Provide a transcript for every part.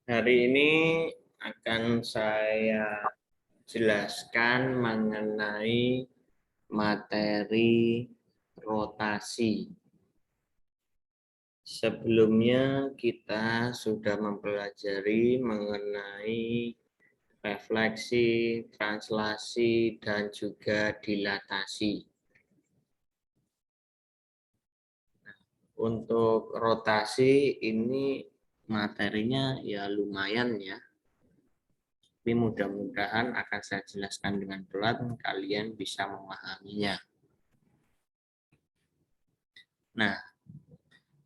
Hari ini akan saya jelaskan mengenai materi rotasi. Sebelumnya kita sudah mempelajari mengenai refleksi, translasi, dan juga dilatasi. Untuk rotasi ini materinya ya lumayan ya. Tapi mudah-mudahan akan saya jelaskan dengan pelan, kalian bisa memahaminya. Nah,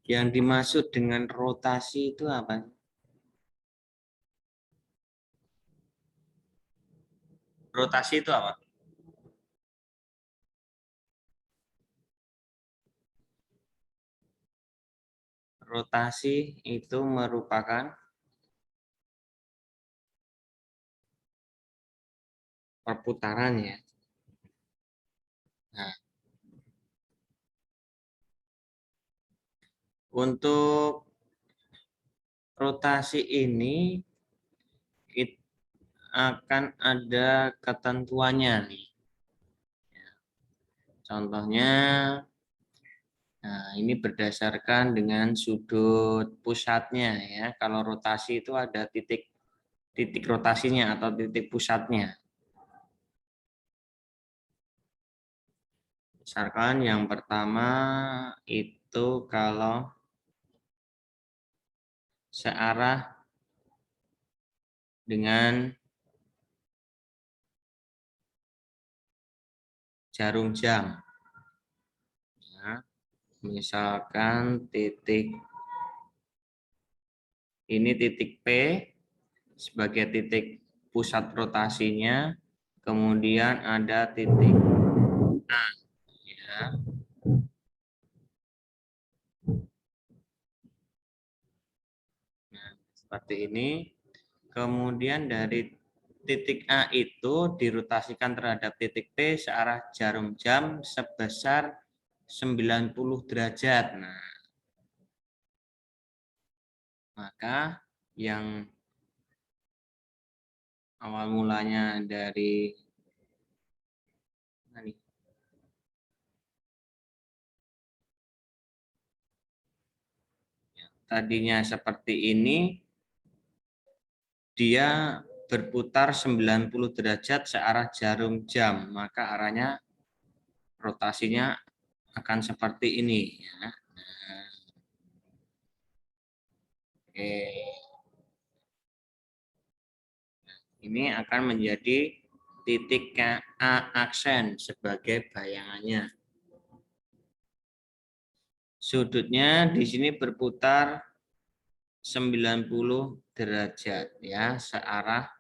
yang dimaksud dengan rotasi itu apa? Rotasi itu apa? Rotasi itu merupakan perputaran ya. Nah, untuk rotasi ini akan ada ketentuannya nih. Contohnya, nah ini berdasarkan dengan sudut pusatnya ya. Kalau rotasi itu ada titik rotasinya atau titik pusatnya. Misalkan yang pertama itu kalau searah dengan jarum jam. Ya, misalkan ini titik P sebagai titik pusat rotasinya, kemudian ada titik A. Ya. Nah, seperti ini. Kemudian dari titik A itu dirotasikan terhadap titik P searah jarum jam sebesar 90 derajat. Nah, maka yang awal mulanya dari tadinya seperti ini, dia berputar 90 derajat searah jarum jam, maka arahnya rotasinya akan seperti ini. Ya. Nah, oke. Ini akan menjadi titik A aksen sebagai bayangannya. Sudutnya di sini berputar 90 derajat ya, searah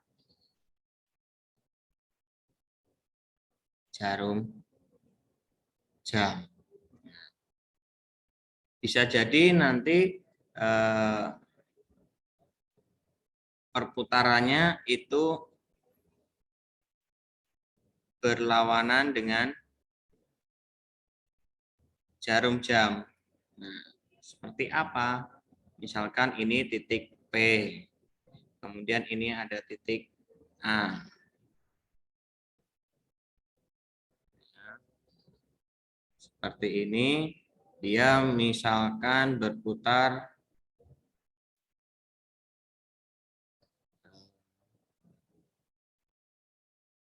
jarum jam. Bisa jadi nanti perputarannya itu berlawanan dengan jarum jam. Nah, seperti apa? Misalkan ini titik P, kemudian ini ada titik A. Seperti ini, dia misalkan berputar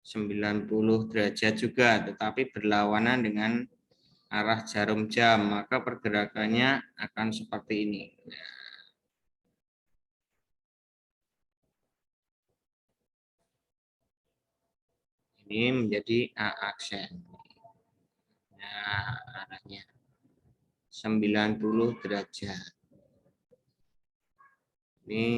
90 derajat juga, tetapi berlawanan dengan arah jarum jam, maka pergerakannya akan seperti ini. Ini menjadi A aksen. Nah, arahnya 90 derajat. Ini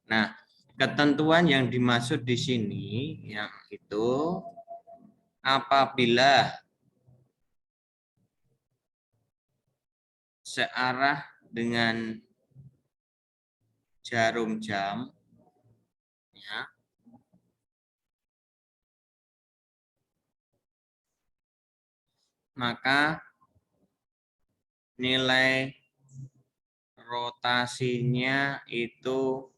nah, ketentuan yang dimaksud di sini yang itu apabila searah dengan jarum jam ya, maka nilai rotasinya itu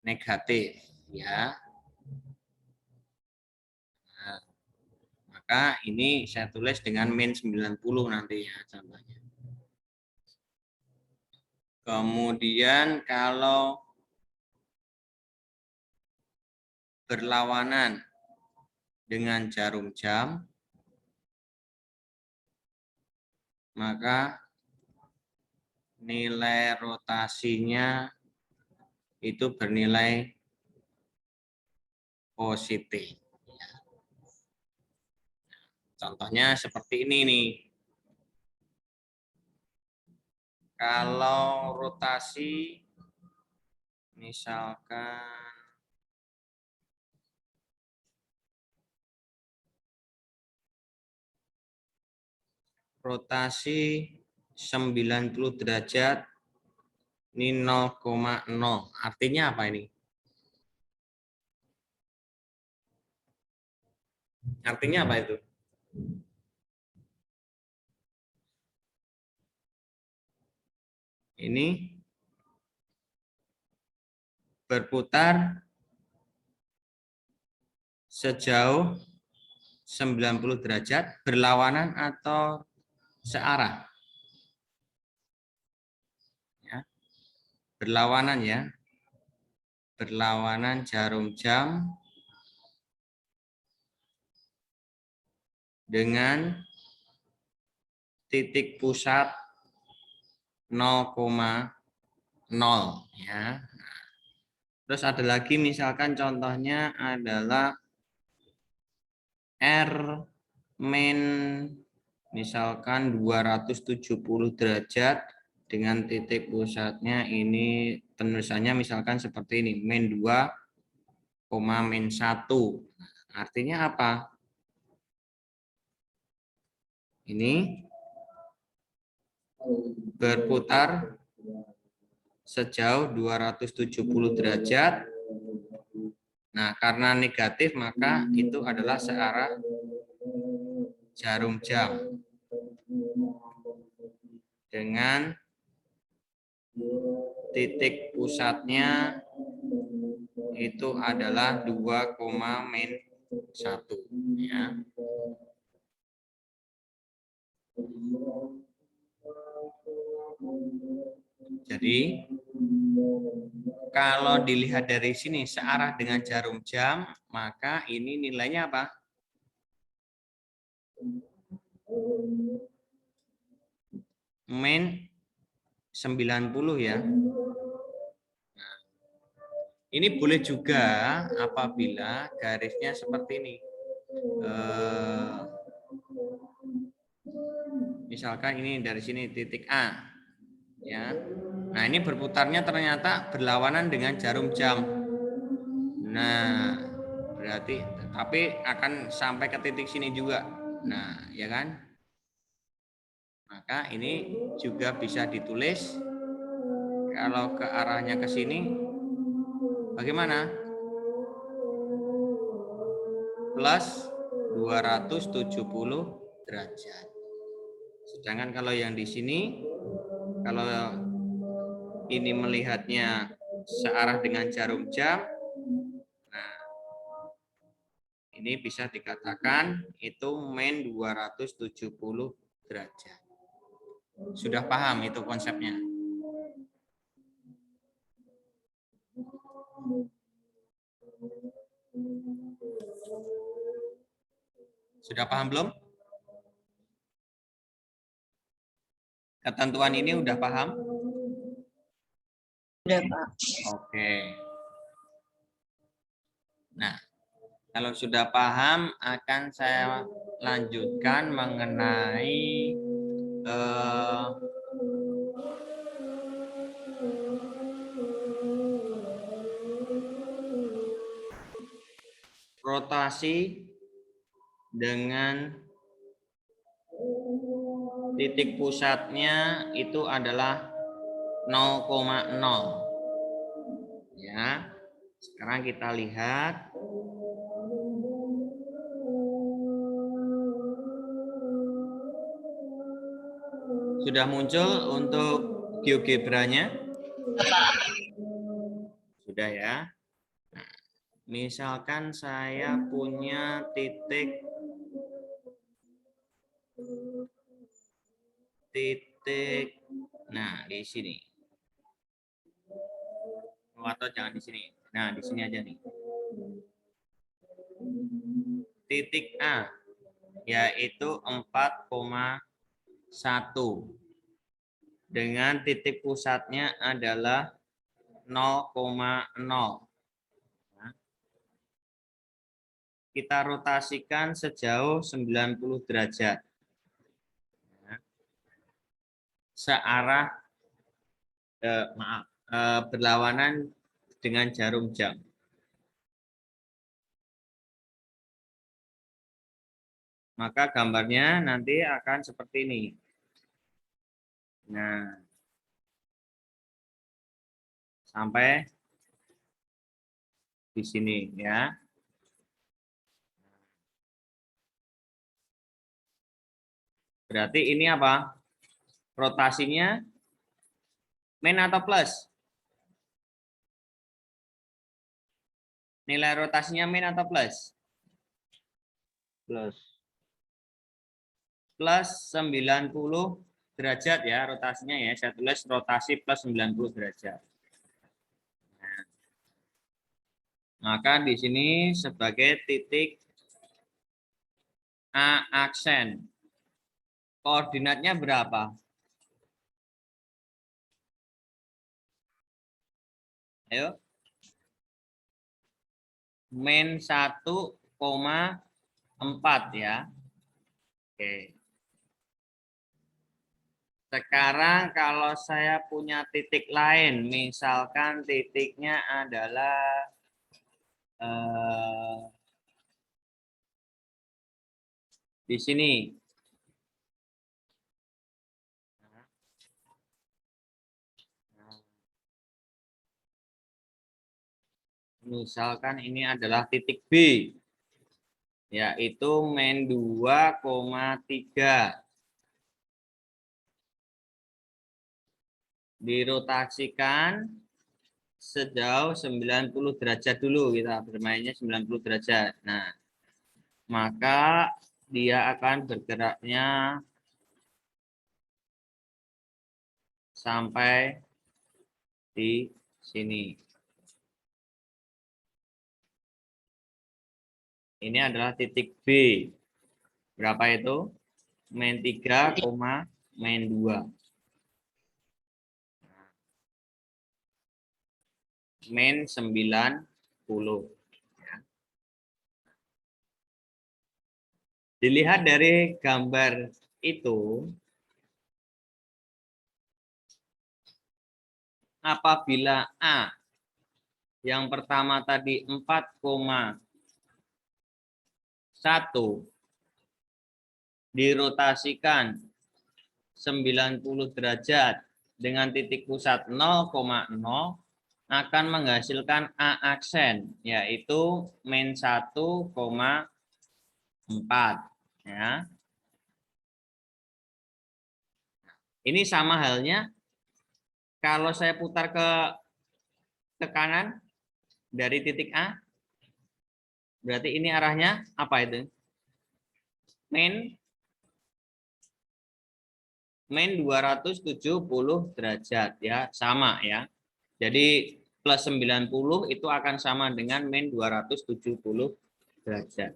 negatif, ya. Nah, maka ini saya tulis dengan min 90 nanti ya contohnya. Kemudian kalau berlawanan dengan jarum jam, maka nilai rotasinya itu bernilai positif. Contohnya seperti ini nih. Kalau rotasi, misalkan rotasi 90 derajat, ini 0,0. Artinya apa ini? Artinya apa itu? Ini berputar sejauh 90 derajat, berlawanan atau searah? Ya. Berlawanan ya. Berlawanan jarum jam dengan titik pusat 0,0 ya. Terus ada lagi misalkan contohnya adalah R min misalkan 270 derajat dengan titik pusatnya ini penulisannya misalkan seperti ini min 2, min 1. Artinya apa? Ini berputar sejauh 270 derajat. Nah, karena negatif maka itu adalah searah jarum jam dengan titik pusatnya itu adalah 2, min 1 ya. Jadi kalau dilihat dari sini searah dengan jarum jam, maka ini nilainya apa? Min 90 ya. Nah, ini boleh juga apabila garisnya seperti ini. Misalkan ini dari sini titik A. Ya. Nah, ini berputarnya ternyata berlawanan dengan jarum jam. Nah, berarti tapi akan sampai ke titik sini juga. Nah, ya kan? Maka ini juga bisa ditulis kalau ke arahnya ke sini bagaimana? Plus 270 derajat. Sedangkan kalau yang di sini kalau ini melihatnya searah dengan jarum jam, nah ini bisa dikatakan itu min 270 derajat. Sudah paham itu konsepnya? Sudah paham belum? Ketentuan ini udah paham? Udah, Pak. Oke. Nah, kalau sudah paham akan saya lanjutkan mengenai rotasi dengan titik pusatnya itu adalah 0,0. Ya. Sekarang kita lihat Sudah muncul untuk GeoGebra-nya? Sudah ya. Nah, misalkan saya punya titik nah di sini. Atau jangan di sini. Nah, di sini aja nih. Titik A yaitu 4,1 dengan titik pusatnya adalah 0,0. Kita rotasikan sejauh 90 derajat. Searah berlawanan dengan jarum jam. Maka gambarnya nanti akan seperti ini. Nah, sampai di sini ya. Berarti ini apa? Rotasinya min atau plus? Nilai rotasinya min atau plus? Plus. Plus 90 derajat ya rotasinya ya. Saya tulis rotasi plus 90 derajat. Nah, maka di sini sebagai titik A aksen. Koordinatnya berapa? Ayo. Min 1,4 ya. Oke. Sekarang kalau saya punya titik lain, misalkan titiknya adalah di sini. Misalkan ini adalah titik B, yaitu min 2,3. Dirotasikan sejauh 90 derajat dulu, kita bermainnya 90 derajat. Nah, maka dia akan bergeraknya sampai di sini. Ini adalah titik B. Berapa itu? Min 3, min 2. Min 90. Dilihat dari gambar itu, apabila A yang pertama tadi 4,1 dirotasikan 90 derajat dengan titik pusat 0,0 akan menghasilkan A aksen, yaitu min 1,4 ya. Ini sama halnya kalau saya putar ke kanan dari titik A, berarti ini arahnya apa itu? Min 270 derajat ya, sama ya. Jadi plus 90 itu akan sama dengan min 270 derajat.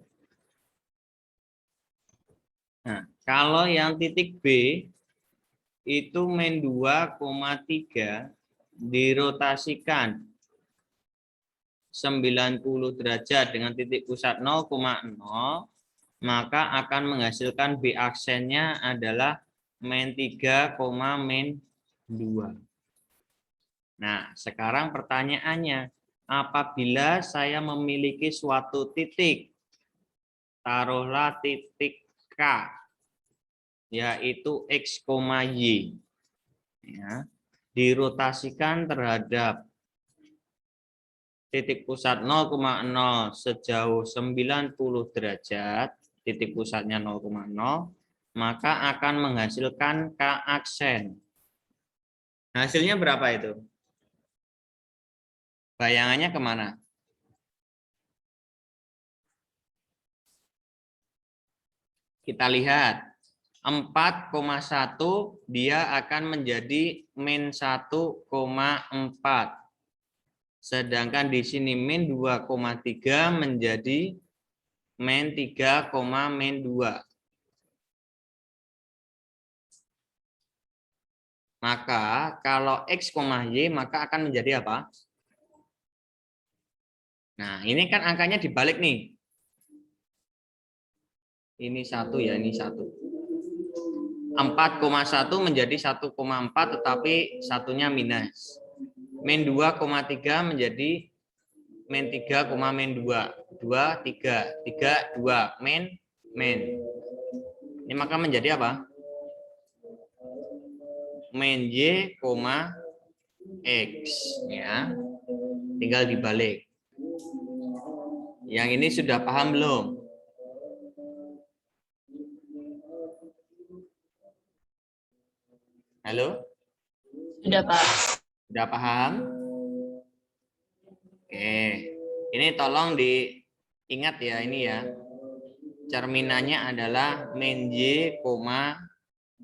Nah, kalau yang titik B itu min 2,3 dirotasikan 90 derajat dengan titik pusat 0,0, maka akan menghasilkan B aksennya adalah min 3, min 2. Nah, sekarang pertanyaannya, apabila saya memiliki suatu titik, taruhlah titik K, yaitu X, Y, ya, dirotasikan terhadap titik pusat 0,0 sejauh 90 derajat, titik pusatnya 0,0, maka akan menghasilkan K aksen. Hasilnya berapa itu? Bayangannya kemana? Kita lihat. 4,1 dia akan menjadi min 1,4. Sedangkan di sini min 2,3 menjadi min 3, min 2. Maka kalau X, Y maka akan menjadi apa? Nah, ini kan angkanya dibalik nih. Ini 1 ya, ini 1. 4,1 menjadi 1,4 tetapi satunya minus. Min 2,3 menjadi min 3, min 2. 2, 3. 3, 2. Min. Ini maka menjadi apa? Min Y, X. Ya. Tinggal dibalik. Yang ini sudah paham belum? Halo? Sudah, Pak. Sudah paham? Oke. Ini tolong diingat ya, ini ya. Cerminannya adalah min Y,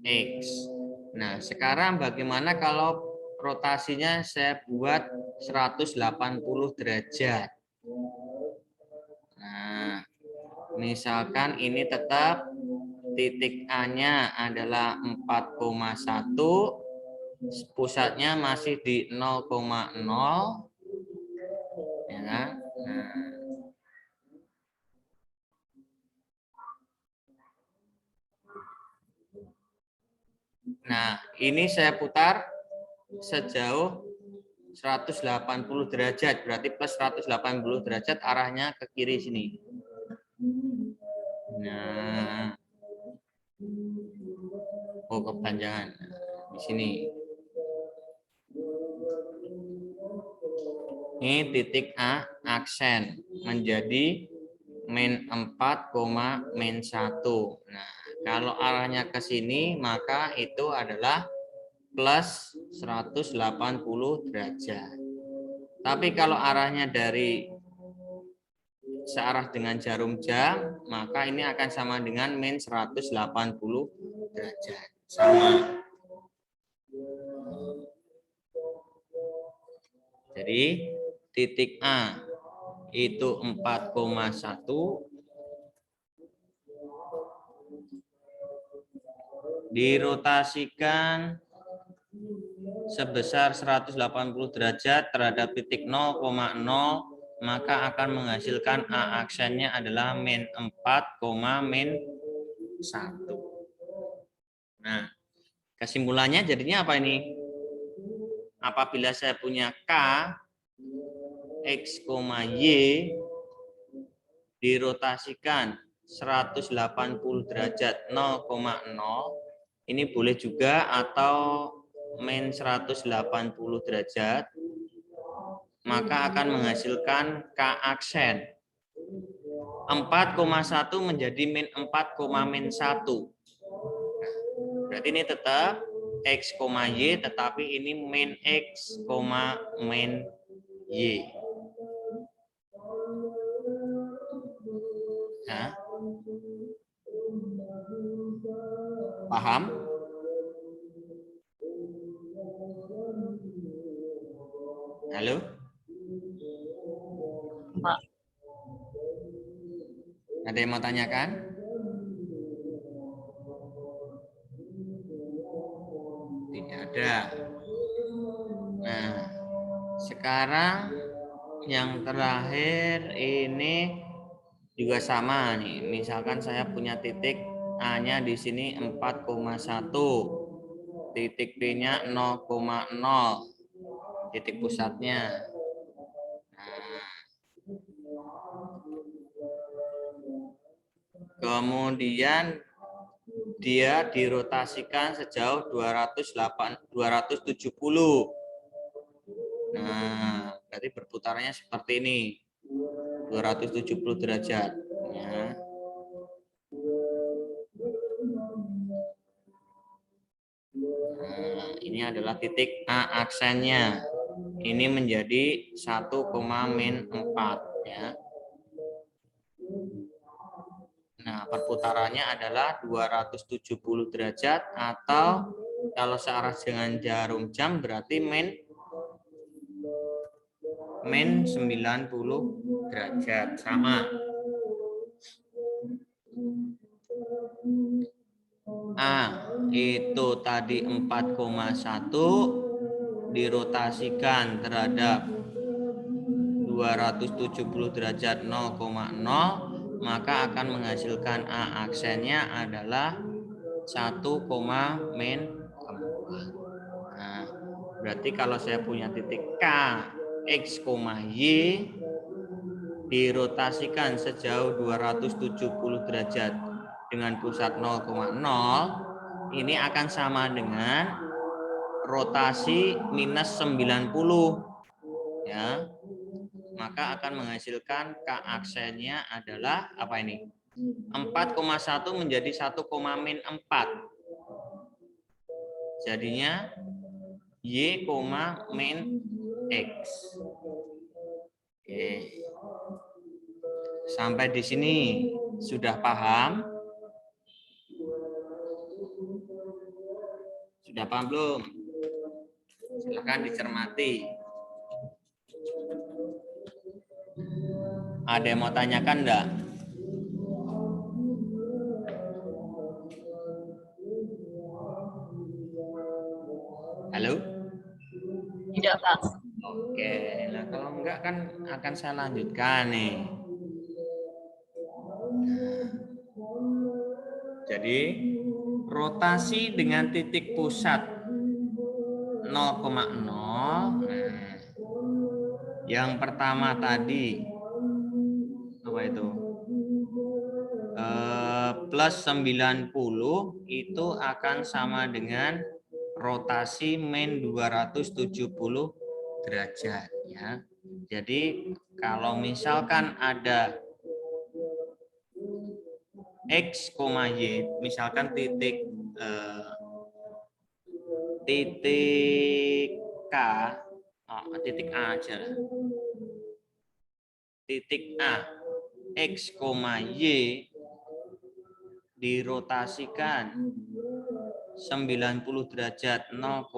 X. Nah, sekarang bagaimana kalau rotasinya saya buat 180 derajat? Nah, misalkan ini tetap titik A-nya adalah 4,1, pusatnya masih di 0,0, ya kan? Nah, ini saya putar sejauh 180 derajat, berarti plus 180 derajat arahnya ke kiri sini. Nah, oh kepanjangan di sini. Ini titik A aksen menjadi min 4, min 1. Nah, kalau arahnya ke sini maka itu adalah plus 180 derajat. Tapi kalau arahnya dari searah dengan jarum jam, maka ini akan sama dengan min 180 derajat. Sama. Jadi titik A itu 4,1 dirotasikan sebesar 180 derajat terhadap titik 0,0, maka akan menghasilkan A aksennya adalah min 4, min 1. Nah, kesimpulannya jadinya apa ini? Apabila saya punya K, X, Y dirotasikan 180 derajat 0,0, ini boleh juga atau min 180 derajat, maka akan menghasilkan K aksen. 4,1 menjadi min 4, min 1. Berarti ini tetap X, Y, tetapi ini min X, min Y. Nah, paham? Halo? Pak. Ada yang mau tanyakan? Tidak ada. Nah, sekarang yang terakhir ini juga sama nih. Misalkan saya punya titik A-nya di sini 4,1. Titik B-nya 0,0. Titik pusatnya. Nah, kemudian dia dirotasikan sejauh 270. Nah, berarti berputarnya seperti ini. 270 derajat. Ya. Nah, ini adalah titik A aksennya. Ini menjadi 1,-4 ya. Nah, perputarannya adalah 270 derajat atau kalau searah dengan jarum jam berarti min 90 derajat sama. A itu tadi 4,1 dirotasikan terhadap 270 derajat 0,0 maka akan menghasilkan A aksennya adalah 1,-4. Nah, berarti kalau saya punya titik K, X, Y dirotasikan sejauh 270 derajat dengan pusat 0,0 ini akan sama dengan rotasi minus 90 ya. Maka akan menghasilkan K aksennya adalah apa ini? 4,1 menjadi 1,-4. Jadinya Y, min X. Oke. Sampai di sini sudah paham? Sudah paham belum? Silakan dicermati. Ada yang mau tanyakan enggak? Halo? Tidak, Pak. Oke, nah kalau enggak kan akan saya lanjutkan nih. Jadi rotasi dengan titik pusat 0,0. Nah, yang pertama tadi apa itu? Plus 90 itu akan sama dengan rotasi min 270 derajat ya. Jadi kalau misalkan ada X, Y, misalkan titik K, titik A aja lah. Titik A, X, Y dirotasikan 90 derajat 0,0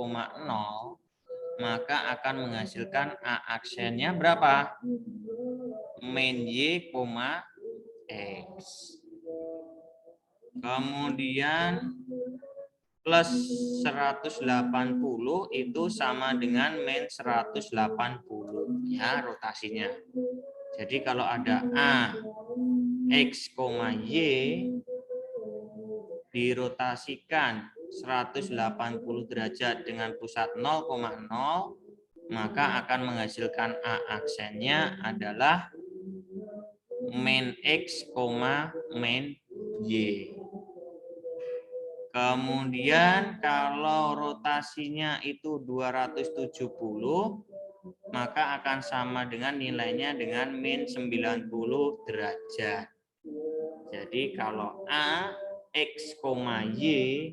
maka akan menghasilkan A aksennya berapa? Min Y, X. Kemudian plus 180 itu sama dengan min 180 ya rotasinya. Jadi kalau ada A, X, Y dirotasikan 180 derajat dengan pusat 0,0 maka akan menghasilkan A aksennya adalah min X, min Y. Kemudian kalau rotasinya itu 270 maka akan sama dengan nilainya dengan min 90 derajat. Jadi kalau A, X, Y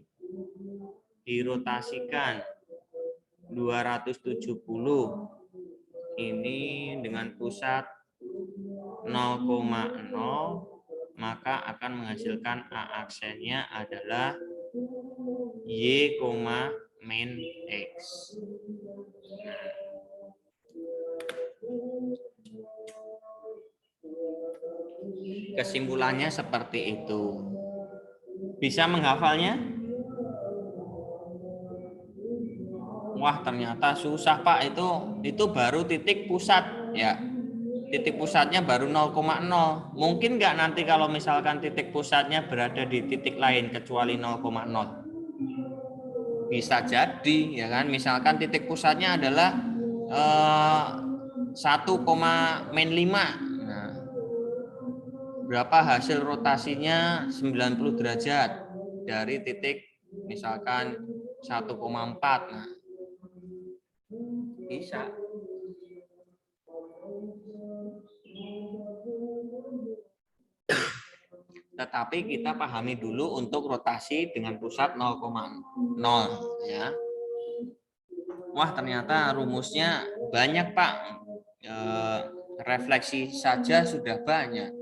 dirotasikan 270 ini dengan pusat 0,0 maka akan menghasilkan A aksennya adalah Y, min X. Nah. Kesimpulannya seperti itu. Bisa menghafalnya? Wah, ternyata susah, Pak. Itu baru titik pusat ya. Titik pusatnya baru 0,0. Mungkin nggak nanti kalau misalkan titik pusatnya berada di titik lain kecuali 0,0? Bisa jadi ya kan. Misalkan titik pusatnya adalah 1,-5. Nah, berapa hasil rotasinya 90 derajat dari titik misalkan 1,4. Nah, bisa. Tetapi kita pahami dulu untuk rotasi dengan pusat 0,0 ya. Wah, ternyata rumusnya banyak, Pak. Refleksi saja sudah banyak.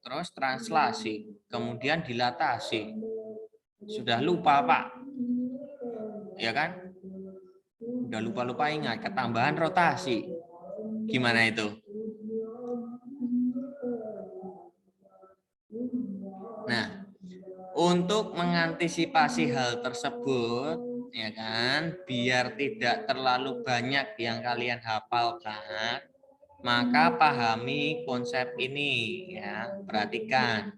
Terus translasi, kemudian dilatasi. Sudah lupa, Pak. Ya kan? Udah lupa-lupa ingat, ketambahan rotasi. Gimana itu? Nah, untuk mengantisipasi hal tersebut, ya kan, biar tidak terlalu banyak yang kalian hafalkan, maka pahami konsep ini, ya. Perhatikan.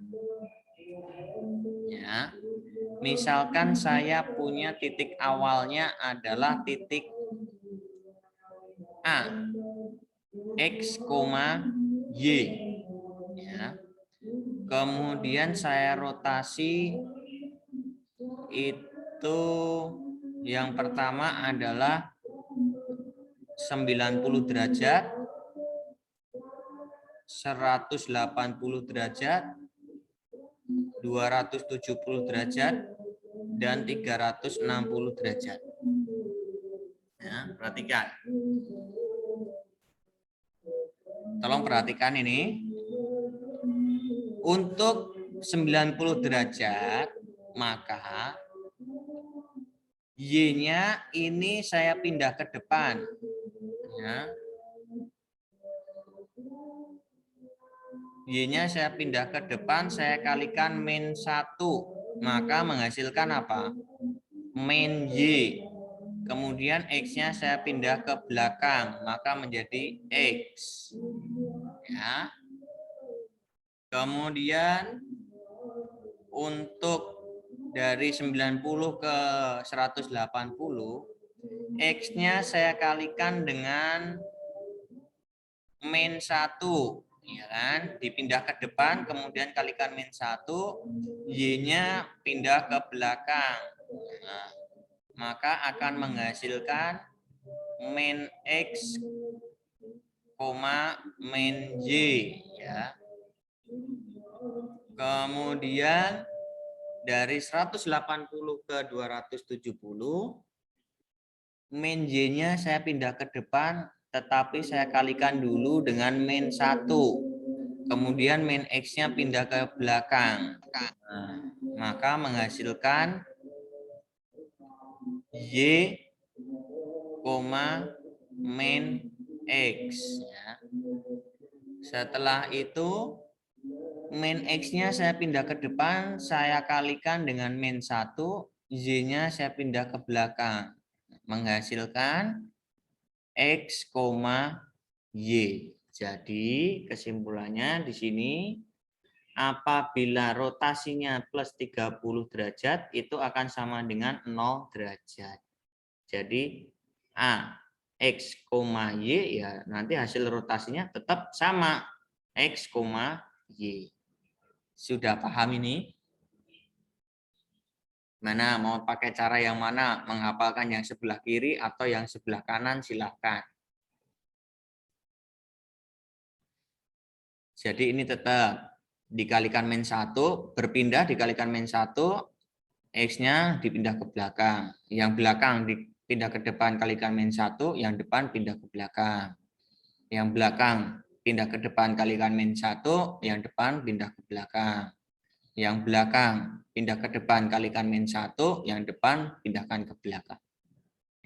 Ya. Misalkan saya punya titik awalnya adalah titik A, X, Y. Ya. Kemudian saya rotasi itu yang pertama adalah 90 derajat, 180 derajat, 270 derajat, dan 360 derajat. Ya, perhatikan. Tolong perhatikan ini. Untuk 90 derajat, maka Y-nya ini saya pindah ke depan. Ya. Y-nya saya pindah ke depan, saya kalikan min 1. Maka menghasilkan apa? Min Y. Kemudian X-nya saya pindah ke belakang, maka menjadi X. Ya. Kemudian untuk dari 90 ke 180, X-nya saya kalikan dengan min 1. Ya kan? Dipindah ke depan, kemudian kalikan min 1, Y-nya pindah ke belakang. Nah, maka akan menghasilkan min X, min Y. Ya. Kemudian dari 180 ke 270, min Y-nya saya pindah ke depan, tetapi saya kalikan dulu dengan min 1. Kemudian min X-nya pindah ke belakang. Nah, maka menghasilkan Y, min X. Setelah itu, min X-nya saya pindah ke depan, saya kalikan dengan min 1, Y-nya saya pindah ke belakang. Menghasilkan X, Y. Jadi kesimpulannya di sini, apabila rotasinya plus 30 derajat, itu akan sama dengan 0 derajat. Jadi A, X, Y, ya nanti hasil rotasinya tetap sama, X, Y. Sudah paham ini? Mana mau pakai cara yang mana? Menghafalkan yang sebelah kiri atau yang sebelah kanan, silahkan. Jadi ini tetap dikalikan min 1, berpindah dikalikan min 1, X-nya dipindah ke belakang. Yang belakang dipindah ke depan kalikan min 1, yang depan pindah ke belakang. Yang belakang pindah ke depan kalikan min 1, yang depan pindah ke belakang. Yang belakang pindah ke depan kalikan min 1, yang depan pindahkan ke belakang.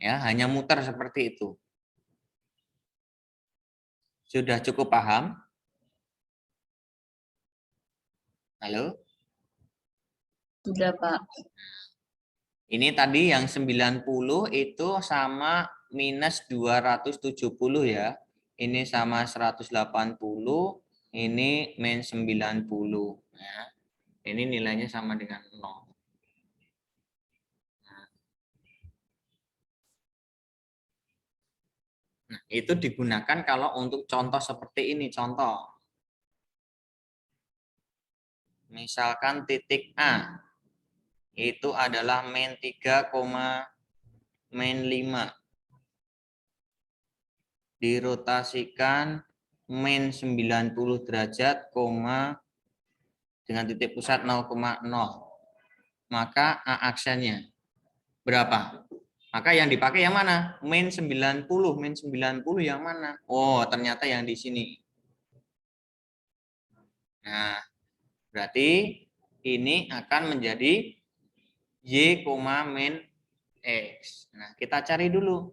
Ya, hanya muter seperti itu. Sudah cukup paham? Halo? Sudah, Pak. Ini tadi yang 90 itu sama minus 270 ya. Ini sama 180, ini min 90. Ya. Ini nilainya sama dengan 0. Nah, itu digunakan kalau untuk contoh seperti ini, contoh. Misalkan titik A itu adalah min 3, min 5. Dirotasikan min 90 derajat, dengan titik pusat 0,0. Maka A aksennya berapa? Maka yang dipakai yang mana? Min 90. Min 90 yang mana? Oh, ternyata yang di sini. Nah, berarti ini akan menjadi Y, min X. Nah, kita cari dulu.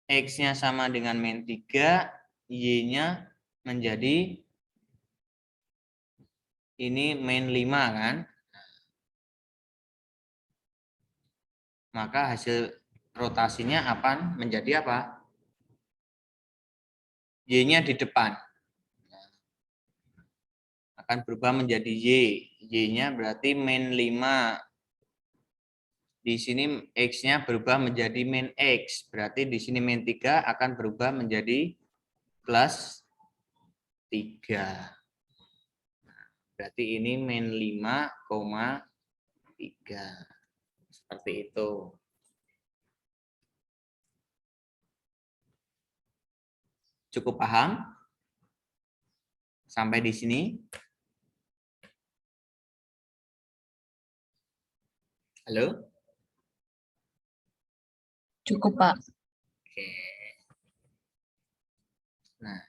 X-nya sama dengan min 3, Y-nya menjadi ini min 5 kan? Maka hasil rotasinya akan menjadi apa? Y-nya di depan. Akan berubah menjadi Y. Y-nya berarti min 5. Di sini X-nya berubah menjadi min X. Berarti di sini min 3 akan berubah menjadi plus 3. Berarti ini min 5,3. Seperti itu. Cukup paham? Sampai di sini? Halo? Cukup, Pak. Oke. Nah,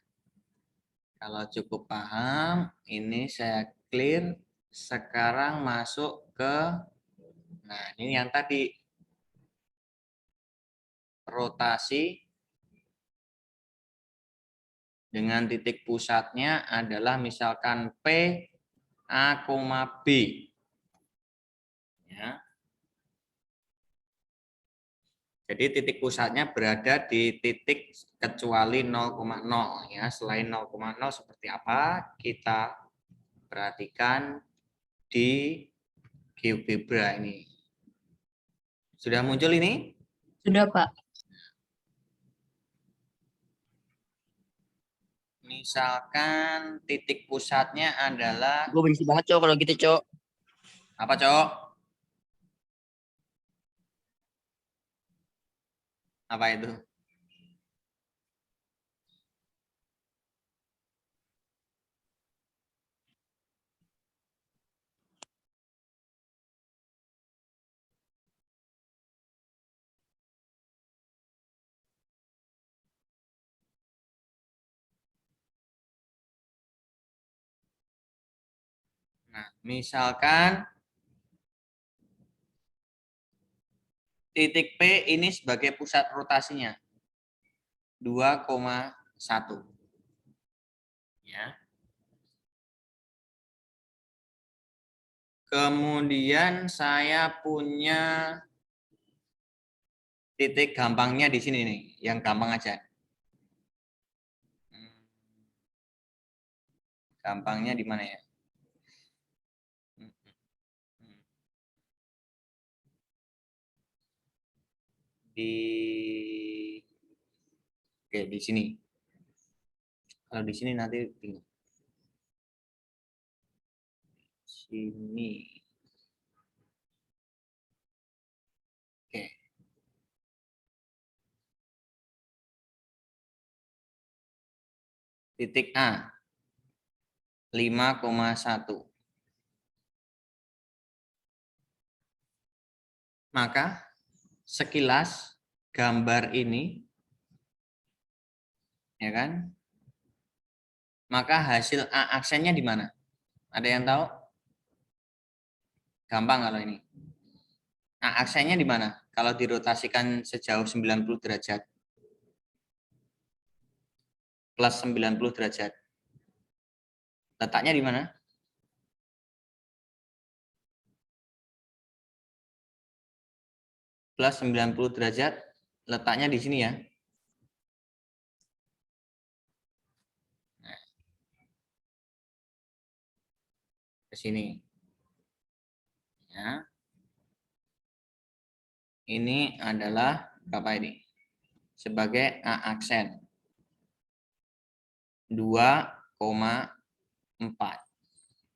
kalau cukup paham, ini saya clear. Sekarang masuk ke, nah ini yang tadi, rotasi dengan titik pusatnya adalah misalkan P, A, B. Ya. Jadi titik pusatnya berada di titik kecuali 0,0 ya. Selain 0,0 seperti apa? Kita perhatikan di GeoGebra ini. Sudah muncul ini? Sudah, Pak. Misalkan titik pusatnya adalah Gue benci banget, Cok, kalau gitu, Cok. apa, Cok? Apa itu? Nah, misalkan titik P ini sebagai pusat rotasinya 2,1. Ya. Kemudian saya punya titik gampangnya di sini nih, yang gampang aja. Gampangnya di mana ya? Oke, di sini. Kalau di sini nanti bingung. Sini. Oke. Titik A 5,1. Maka sekilas gambar ini, ya kan? Maka hasil A aksennya di mana? Ada yang tahu? Gampang kalau ini. A aksennya di mana? Kalau dirotasikan sejauh 90 derajat. Plus 90 derajat. Letaknya di mana? Plus 90 derajat. Letaknya di sini ya. Nah, ke sini. Ya. Ini adalah berapa ini? Sebagai A aksen. 2,4.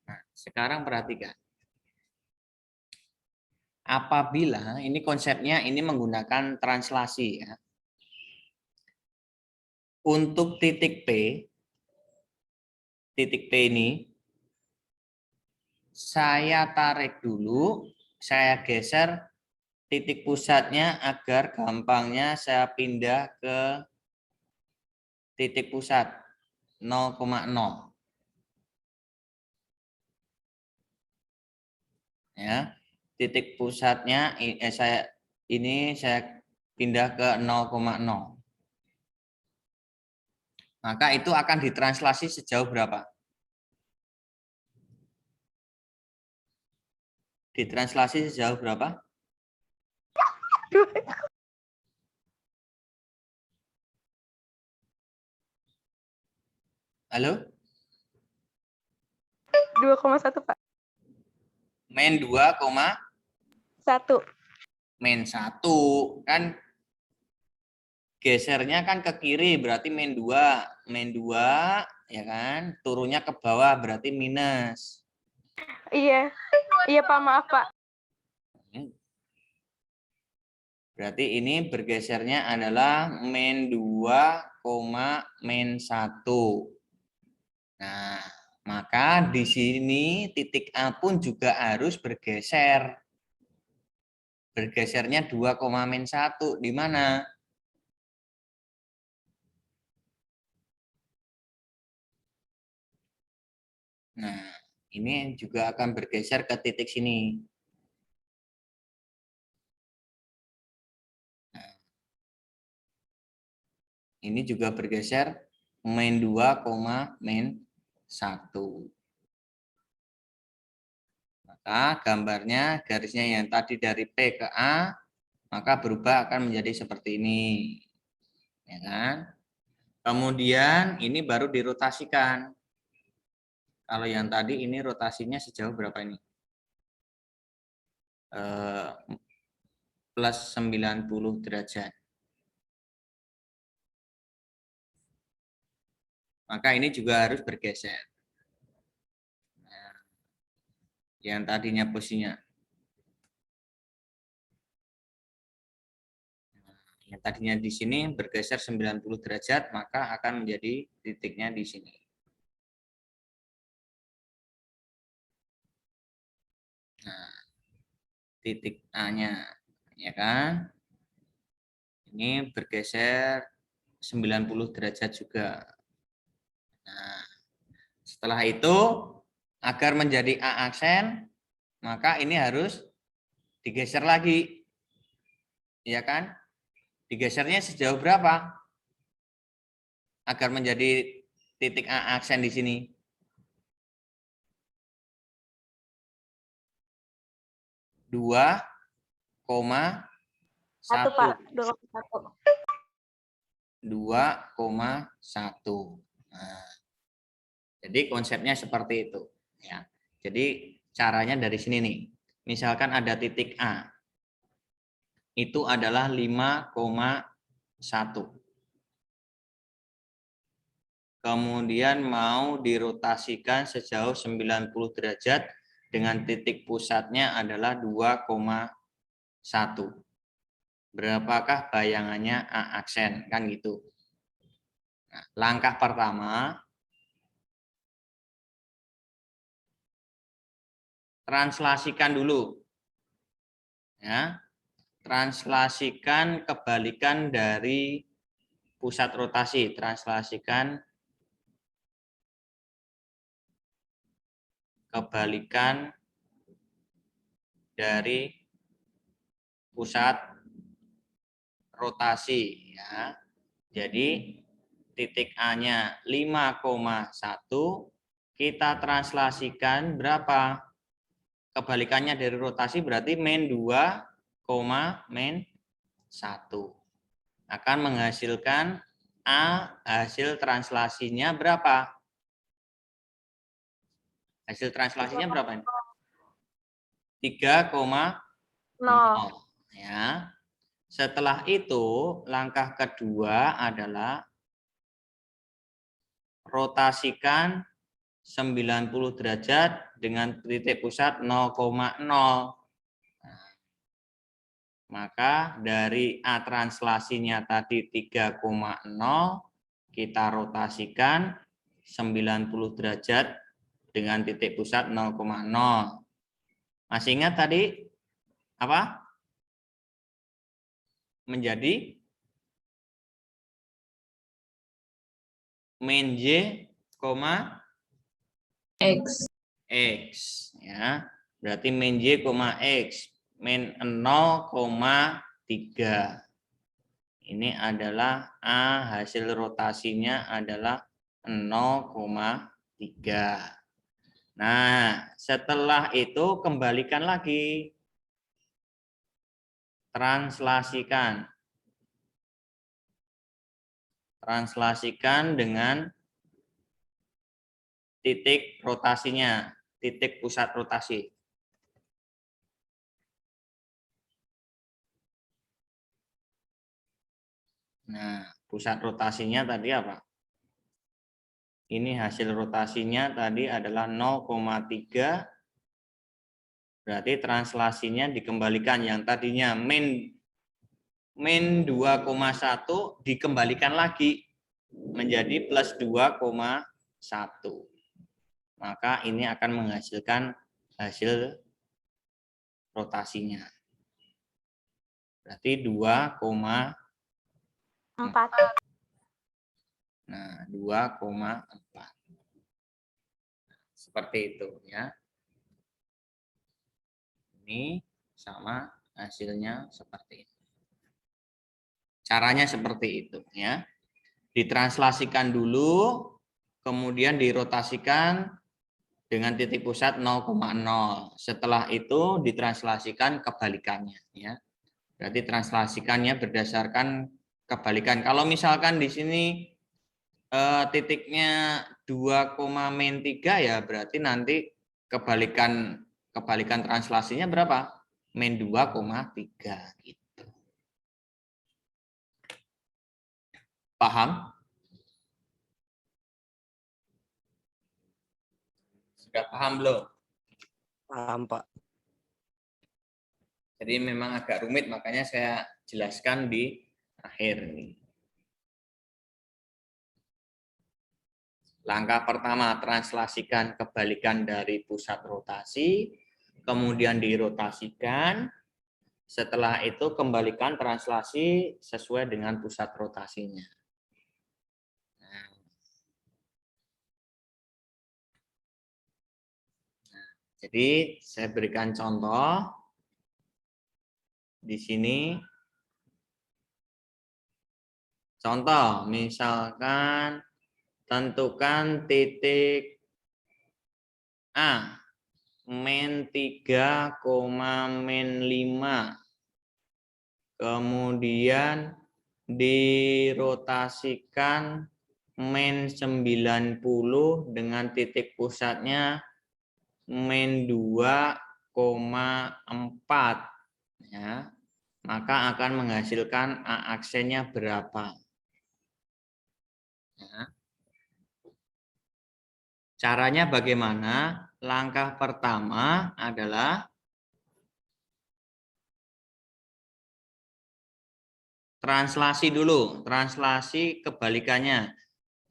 Nah, sekarang perhatikan. Apabila ini konsepnya ini menggunakan translasi ya. Untuk titik P ini saya tarik dulu, saya geser titik pusatnya agar gampangnya saya pindah ke titik pusat 0,0. Ya, titik pusatnya saya pindah ke 0,0. Maka itu akan ditranslasi sejauh berapa? Ditranslasi sejauh berapa? Halo? 2,1 Pak. Min 2, 1. min 1 kan gesernya kan ke kiri berarti min 2. Min 2 ya kan, turunnya ke bawah berarti minus. Iya. Iya Pak, maaf Pak. Berarti ini bergesernya adalah min 2, min 1. Nah, maka di sini titik A pun juga harus bergeser. Bergesernya 2, min 1 di mana? Nah, ini juga akan bergeser ke titik sini. Nah, ini juga bergeser min 2, min 1. Maka gambarnya garisnya yang tadi dari P ke A, maka berubah akan menjadi seperti ini. Ya kan? Kemudian ini baru dirotasikan. Kalau yang tadi ini rotasinya sejauh berapa ini? Plus 90 derajat. Maka ini juga harus bergeser. Nah, yang tadinya posisinya. Yang tadinya di sini bergeser 90 derajat, maka akan menjadi titiknya di sini. Nah, titik A-nya, ya kan? Ini bergeser 90 derajat juga. Nah, setelah itu, agar menjadi A aksen, maka ini harus digeser lagi. Ya kan? Digesernya sejauh berapa? Agar menjadi titik A aksen di sini. 2,1 Pak. 2,1. 2,1. Nah, jadi konsepnya seperti itu. Ya. Jadi caranya dari sini nih. Misalkan ada titik A. Itu adalah 5,1. Kemudian mau dirotasikan sejauh 90 derajat dengan titik pusatnya adalah 2,1. Berapakah bayangannya A aksen? Kan gitu. Nah, langkah pertama, translasikan dulu. Ya. Translasikan kebalikan dari pusat rotasi. Translasikan kebalikan dari pusat rotasi ya. Jadi titik A-nya 5,1 kita translasikan berapa? Kebalikannya dari rotasi berarti min 2, min 1. Akan menghasilkan A hasil translasinya berapa? Hasil translasinya berapa ini? 3,0 ya. Setelah itu langkah kedua adalah rotasikan 90 derajat dengan titik pusat 0,0. Maka dari A translasinya tadi 3,0 kita rotasikan 90 derajat dengan titik pusat 0,0. Masih ingat tadi apa? Menjadi min Y, X. X ya. Berarti min Y, X min 0,3. Ini adalah A, hasil rotasinya adalah 0,3. Nah, setelah itu kembalikan lagi. Translasikan. Translasikan dengan titik rotasinya, titik pusat rotasi. Nah, pusat rotasinya tadi apa? Ini hasil rotasinya tadi adalah 0,3. Berarti translasinya dikembalikan. Yang tadinya min 2,1 dikembalikan lagi menjadi plus 2,1. Maka ini akan menghasilkan hasil rotasinya. Berarti 2,4. Nah, 2,4. Seperti itu ya. Ini sama hasilnya seperti itu. Caranya seperti itu ya. Ditranslasikan dulu, kemudian dirotasikan dengan titik pusat 0,0. Setelah itu ditranslasikan kebalikannya ya. Berarti translasikannya berdasarkan kebalikan. Kalau misalkan di sini titiknya 2,-3 ya berarti nanti kebalikan translasinya berapa? Min 2,3 gitu. Paham? Sudah paham belum? Paham, Pak. Jadi memang agak rumit, makanya saya jelaskan di akhir ini. Langkah pertama, translasikan kebalikan dari pusat rotasi, kemudian dirotasikan. Setelah itu kembalikan translasi sesuai dengan pusat rotasinya. Jadi saya berikan contoh di sini. Contoh, misalkan tentukan titik A, min 3, min 5. Kemudian dirotasikan min 90 dengan titik pusatnya min 2,4 ya. Maka akan menghasilkan A aksennya berapa? Ya. Caranya bagaimana? Langkah pertama adalah translasi dulu, translasi kebalikannya.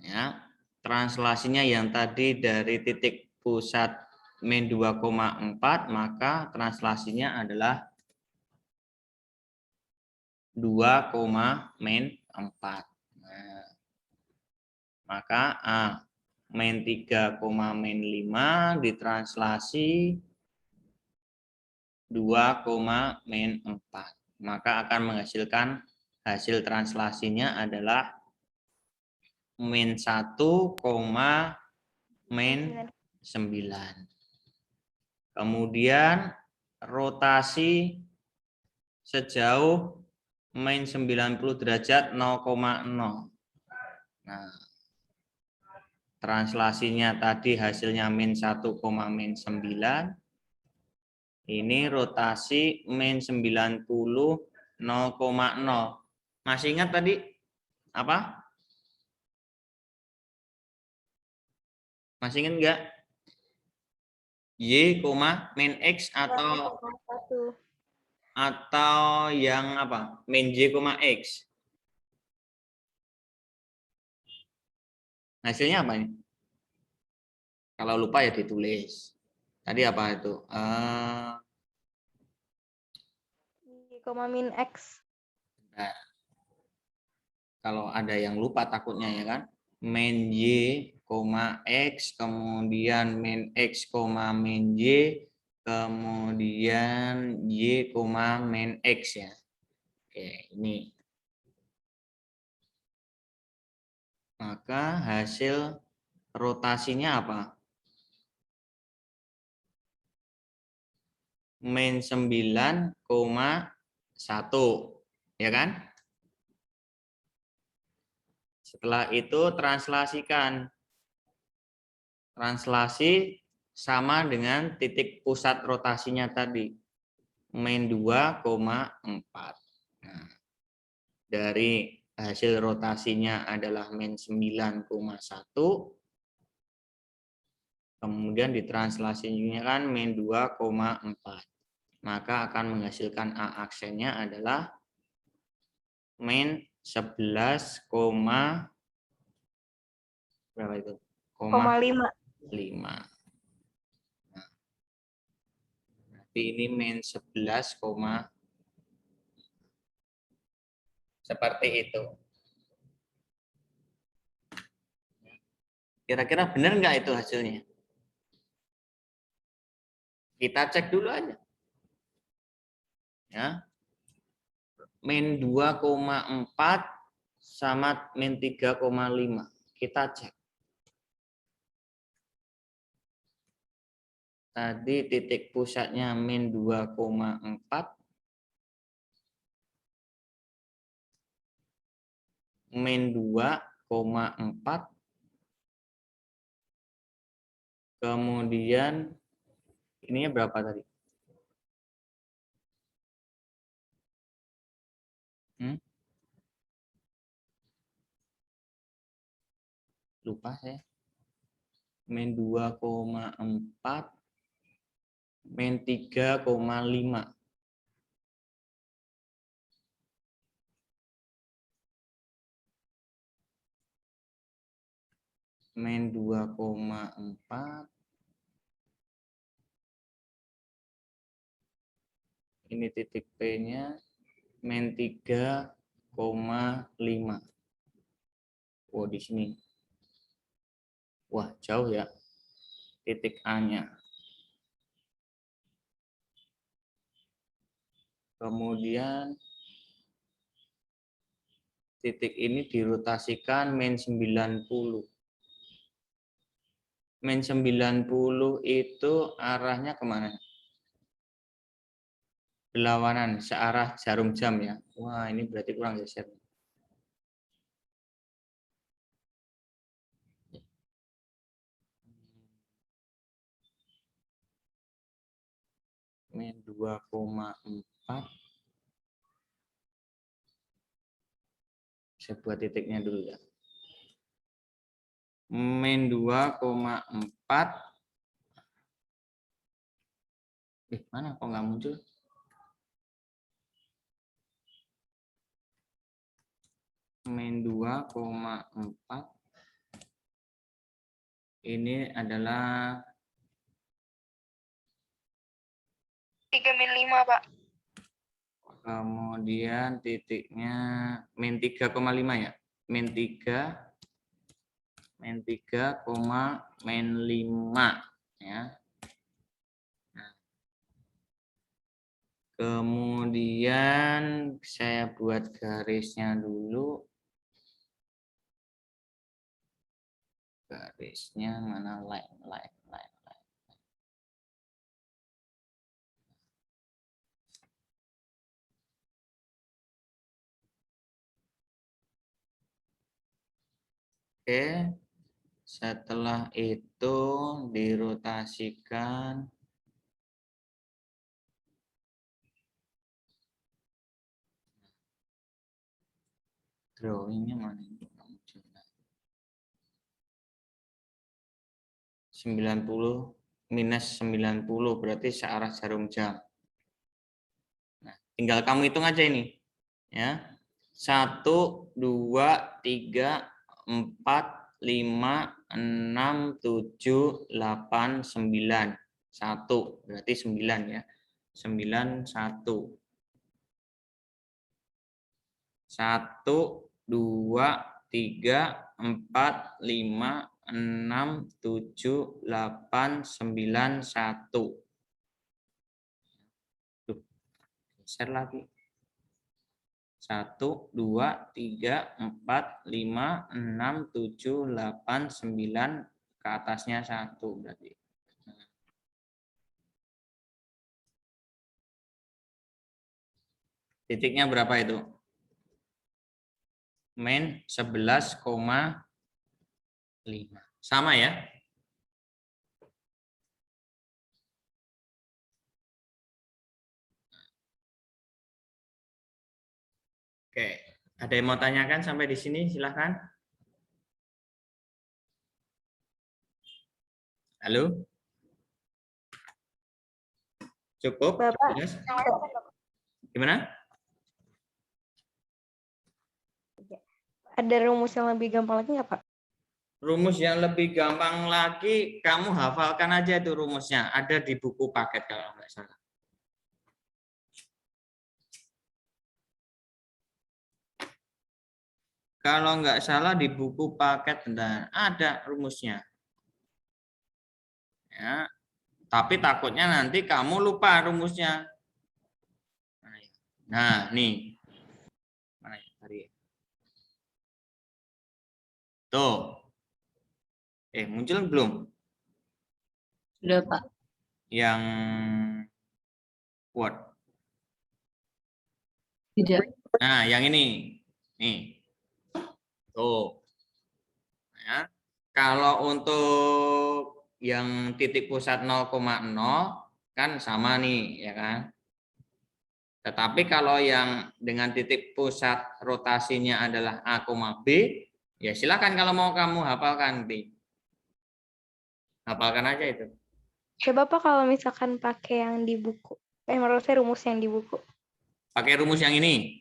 Ya, translasinya yang tadi dari titik pusat min 2,4, maka translasinya adalah 2,-4. Nah, maka A min 3,-5 ditranslasi 2,-4. Maka akan menghasilkan hasil translasinya adalah min 1,-9. Kemudian rotasi sejauh min 90 derajat 0,0. Nah, translasinya tadi hasilnya min 1,-9. Ini rotasi min 90 0,0. Masih ingat tadi apa? Masih ingat enggak? Y, min X atau yang apa? Min Y, X. Hasilnya apa ini? Kalau lupa ya ditulis. Tadi apa itu? Y, min X. Nah, kalau ada yang lupa takutnya ya kan. Min Y, X, kemudian min X, min Y, kemudian Y, min X ya. Oke, ini. Maka hasil rotasinya apa? Min 9,1, ya kan? Setelah itu translasikan. Translasi sama dengan titik pusat rotasinya tadi. Min 2,4. Nah, dari hasil rotasinya adalah min 9,1. Kemudian ditranslasinya kan min 2,4. Maka akan menghasilkan A aksennya adalah min 11, berapa itu? 5. 5. Nah, berarti ini min 11, seperti itu. Kira-kira benar nggak itu hasilnya? Kita cek dulu aja. Ya. Min 2,4 sama min 3,5. Kita cek. Tadi titik pusatnya min 2,4. Min 2,4. Kemudian ininya berapa tadi? Lupa saya. Min 2,4. Min 3,5. Min 2,4. Ini titik P-nya. Min 3,5. Oh, di sini. Wah, jauh ya. Titik A-nya. Kemudian titik ini dirotasikan min 90. Min 90 itu arahnya kemana? Berlawanan, searah jarum jam ya. Wah, ini berarti kurang geser. Min 2,4. Saya buat titiknya dulu ya. Min 2,4. Mana kok nggak muncul? Min 2,4. Ini adalah 3 min 5, Pak. kemudian titiknya min 3,5 ya. Min 3, min 3, min 5 ya. Nah. Kemudian saya buat garisnya dulu. Garisnya mana? Line. Oke, setelah itu dirotasikan drawingnya mana ini? 90 minus 90 berarti searah jarum jam. Nah, tinggal kamu hitung aja ini. Ya. 1, 2, 3, 4, 6, 7, 8, 9. 1. Berarti 9 ya. 9, 1. 1, 2, 3, 4, 5, 6, 7, 8, 9, 1. Geser lagi. 1, 2, 3, 4, 5, 6, 7, 8, 9, ke atasnya 1 berarti. Titiknya berapa itu? Min 11,5. Sama ya? Oke, ada yang mau tanyakan sampai di sini? Silahkan. Halo? Cukup? Bapak, Jelas? Gimana? ada rumus yang lebih gampang lagi nggak, Pak? Rumus yang lebih gampang lagi, kamu hafalkan aja itu rumusnya. Ada di buku paket kalau nggak salah. Kalau nggak salah di buku paket, bentar, ada rumusnya. Ya, tapi takutnya nanti kamu lupa rumusnya. Nah, nih. Mana ya? Tadi. Tuh. Muncul belum? Sudah, Pak. Yang Word. Tidak. Nah, yang ini. Nih. Tuh. Ya. Kalau untuk yang titik pusat 0,0 kan sama nih, ya kan? Tetapi kalau yang dengan titik pusat rotasinya adalah A, B, ya silakan kalau mau kamu hafalkan B. Hafalkan aja itu. Coba Pak kalau misalkan pakai yang di buku. Menurut saya rumus yang di buku. Pakai rumus yang ini.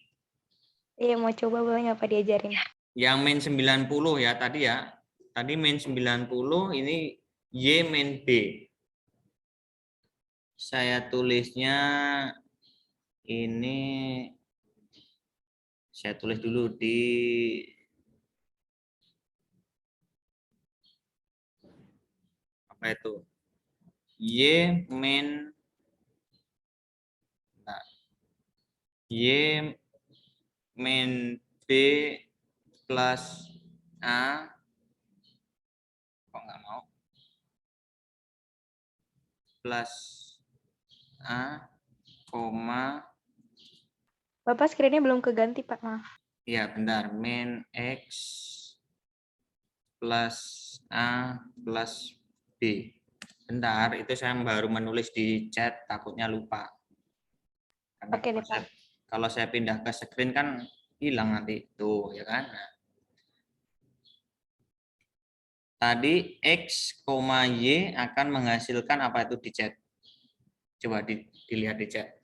Iya, mau coba boleh nggak Pak diajarin? Yang min 90 ya tadi ya. Tadi min 90, ini Y min B. Saya tulisnya ini, saya tulis dulu di apa itu? Y min Y min B plus A, kok nggak mau, plus A, koma, Bapak screen-nya belum keganti Pak, maaf. ya bentar, min X plus A plus B. Bentar, itu saya baru menulis di chat, takutnya lupa. Karena Oke deh Pak. kalau saya pindah ke screen kan hilang nanti, tuh ya kan. Nah, tadi X, Y akan menghasilkan apa itu di chat? Coba dilihat di chat.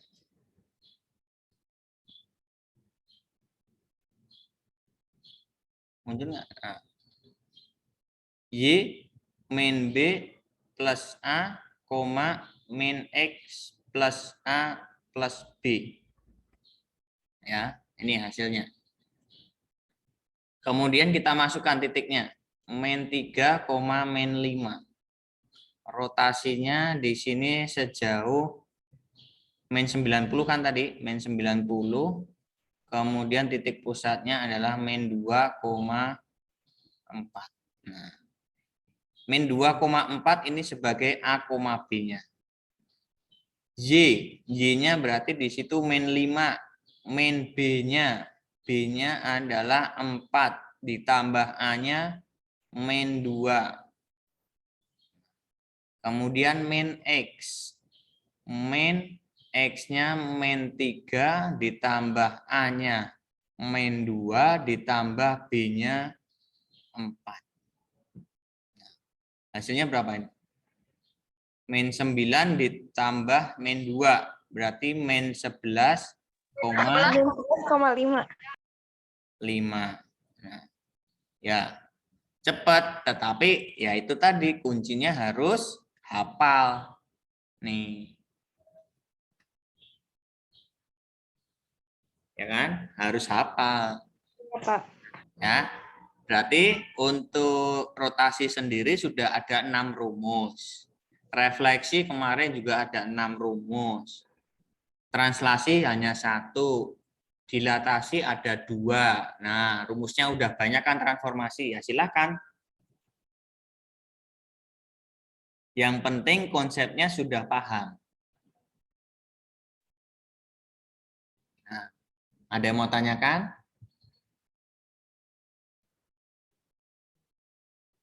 Muncul nggak? Nah. Y min B plus A, min X plus A plus B. Ya, ini hasilnya. Kemudian kita masukkan titiknya. Min 3, min 5. Rotasinya di sini sejauh min 90 kan tadi, min 90. Kemudian titik pusatnya adalah min 2,4. Nah, min 2,4 ini sebagai A, B-nya. Y-nya berarti di situ min 5. Min B-nya adalah 4 ditambah A-nya min 2. Kemudian min X. Min X-nya min 3 ditambah A-nya min 2 ditambah B-nya 4. Hasilnya berapa ini? Min 9 ditambah min 2. Berarti min 11,5. 11,5. Nah, ya. cepat, tetapi ya itu tadi kuncinya harus hafal. Nih. Ya kan? Harus hafal. Ya, Pak. Ya. Berarti untuk rotasi sendiri sudah ada 6 rumus. Refleksi kemarin juga ada 6 rumus. Translasi hanya 1. Dilatasi ada 2. Nah, rumusnya udah banyak kan transformasi. Ya silakan. Yang penting konsepnya sudah paham. Nah, ada yang mau tanyakan?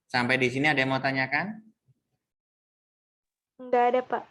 Sampai di sini ada yang mau tanyakan? Enggak ada, Pak.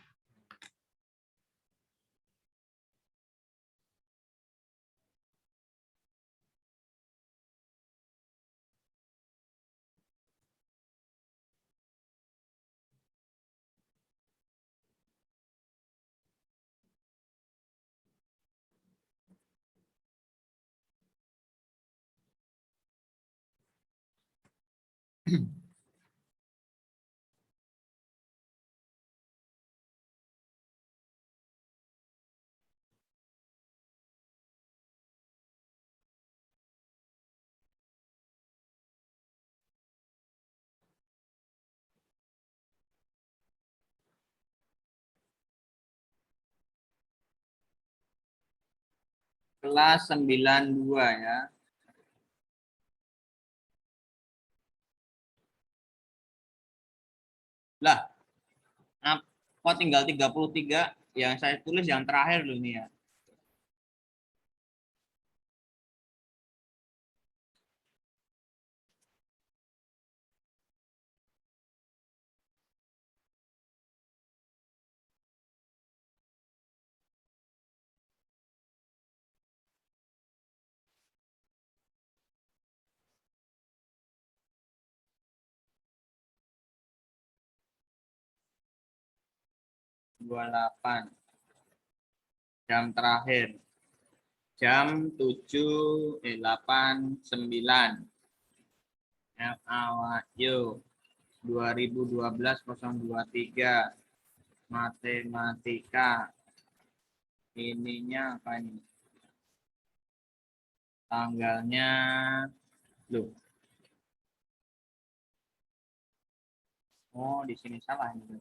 Kelas 92 ya. Lah, kok tinggal 33? Yang saya tulis yang terakhir loh ini ya. Dua 28. Jam terakhir. Jam 7.89. Yo 2012-023. Matematika. Ininya apa ini? Tanggalnya loh. Oh, di sini salah ini.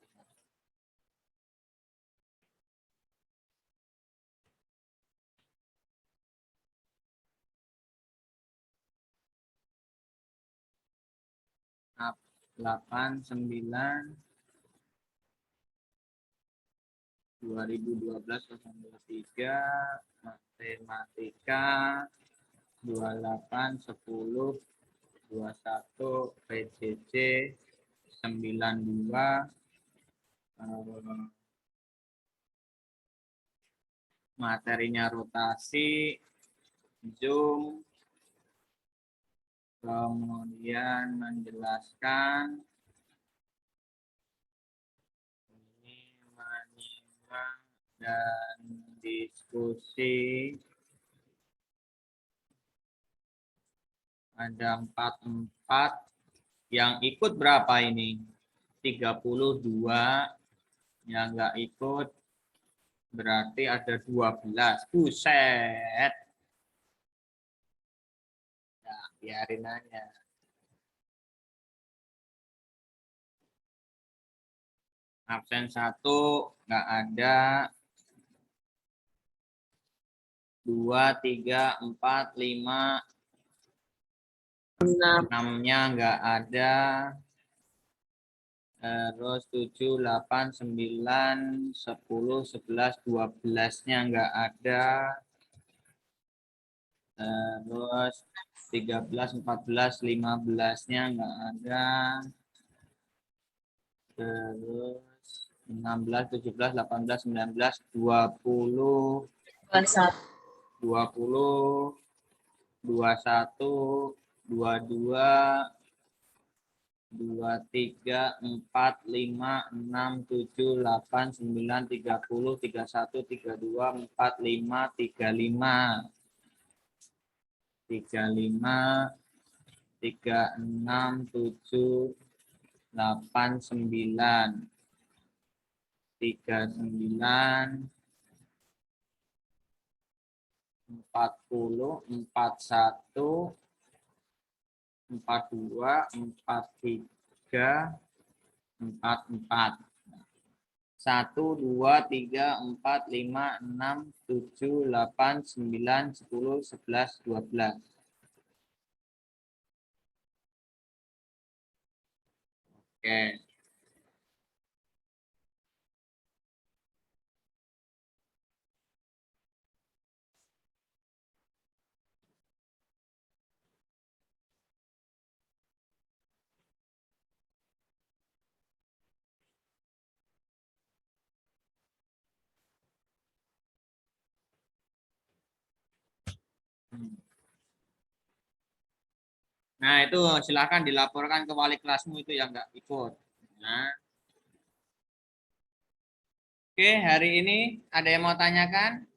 Nah, 89 2012-023 matematika 28 10 21 PJJ 92 materinya rotasi Zoom, kemudian menjelaskan ini menyimak dan diskusi ada 44 yang ikut berapa ini 32 yang enggak ikut berarti ada 12. Buset. Nah, biarin aja. Absen 1 enggak ada. 2, 3, 4, 5, 6-nya enggak ada. Terus 7, 8, 9, 10, 11, 12-nya enggak ada. Terus 13, 14, 15-nya enggak ada. Terus 16, 17, 18, 19, 20, 20, 21, 22, 23, 4, 5, 6, 7, 8, 9, 30, 31, 32, 4, 5, 35. 35, 3, 6, 7, 8, 9. 39, 40, 41, 42, 43, 44. 1, 2, 3, 4, 5, 6, 7, 8, 9, 10, 11, 12. Oke. Nah, itu silakan dilaporkan ke wali kelasmu itu yang nggak ikut. Nah. Oke, hari ini ada yang mau tanyakan?